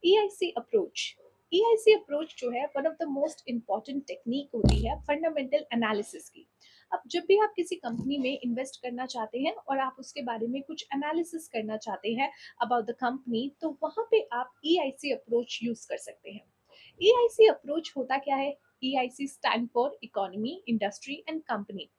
EIC approach. EIC approach जो है one of the most important technique होती है फंडामेंटल एनालिसिस की। अब जब भी आप किसी कंपनी में इन्वेस्ट करना चाहते हैं और आप उसके बारे में कुछ एनालिसिस करना चाहते हैं अबाउट द कंपनी, तो वहाँ पे आप ईआईसी अप्रोच यूज कर सकते हैं। ईआईसी अप्रोच होता क्या है? EIC stand for economy, industry and company.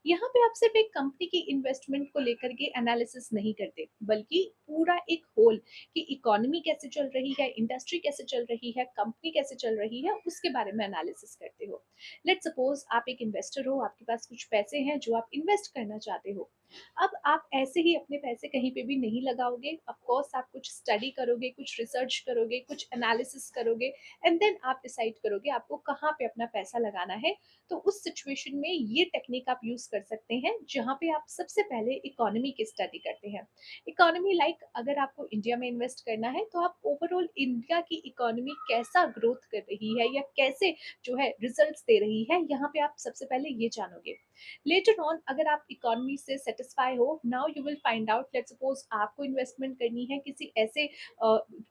यहाँ पे आप सिर्फ एक कंपनी की इन्वेस्टमेंट को लेकर के एनालिसिस नहीं करते, बल्कि पूरा एक होल कि इकोनॉमी कैसे चल रही है, इंडस्ट्री कैसे चल रही है, कंपनी कैसे चल रही है, उसके बारे में एनालिसिस करते हो। लेट सपोज आप एक इन्वेस्टर हो, आपके पास कुछ पैसे हैं जो आप इन्वेस्ट करना चाहते हो। अब आप ऐसे ही अपने पैसे कहीं पे भी नहीं लगाओगे। ऑफ कोर्स आप कुछ स्टडी करोगे, कुछ रिसर्च करोगे, कुछ एनालिसिस करोगे, एंड देन आप डिसाइड करोगे आपको कहाँ पे अपना पैसा लगाना है। तो उस सिचुएशन में ये टेक्निक आप यूज कर सकते हैं, जहाँ पे आप सबसे पहले इकोनॉमी की स्टडी करते हैं। इकोनॉमी लाइक अगर आपको इंडिया में इन्वेस्ट करना है, तो आप ओवरऑल इंडिया की इकोनॉमी कैसा ग्रोथ कर रही है या कैसे जो है रिजल्ट्स दे रही है, यहाँ पे आप सबसे पहले ये जानोगे। लेटर ऑन अगर आप इकोनॉमी से सेटिस्फाई हो, now you will find out, let's suppose आपको इन्वेस्टमेंट करनी है किसी ऐसे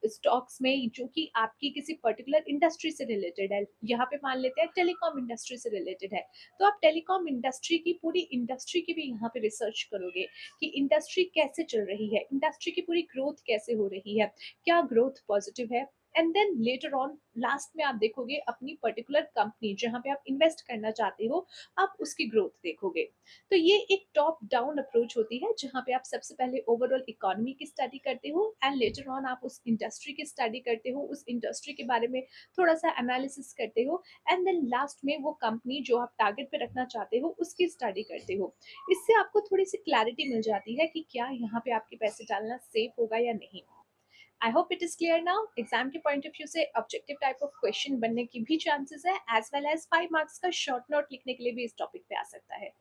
स्टॉक्स में जो कि आपकी किसी पर्टिकुलर इंडस्ट्री से रिलेटेड है। यहाँ पे मान लेते हैं टेलीकॉम इंडस्ट्री से रिलेटेड है। तो आप टेलीकॉम इंडस्ट्री की पूरी इंडस्ट्री की भी यहाँ पे रिसर्च करोगे कि इंडस्ट्री कैसे चल रही है, इंडस्ट्री की पूरी ग्रोथ कैसे हो रही है, क्या ग्रोथ पॉजिटिव है। And then later on last में आप देखोगे अपनी पर्टिकुलर कंपनी जहाँ पे आप इन्वेस्ट करना चाहते हो, आप उसकी ग्रोथ देखोगे। तो ये एक टॉप डाउन अप्रोच होती है, जहाँ पे आप सबसे पहले ओवरऑल इकोनॉमी की स्टडी करते हो, एंड लेटर ऑन आप उस इंडस्ट्री की स्टडी करते हो, उस इंडस्ट्री के बारे में थोड़ा सा एनालिसिस करते हो, एंड देन लास्ट में वो कंपनी जो आप टारगेट पे रखना चाहते हो उसकी स्टडी करते हो। इससे आपको थोड़ी सी क्लैरिटी मिल जाती है कि क्या यहाँ पे आपके पैसे डालना सेफ होगा या नहीं। I hope it is clear now. Exam के पॉइंट ऑफ व्यू से ऑब्जेक्टिव टाइप ऑफ क्वेश्चन बनने की भी चांसेस है, एज वेल एज 5 मार्क्स का शॉर्ट नोट लिखने के लिए भी इस टॉपिक पे आ सकता है।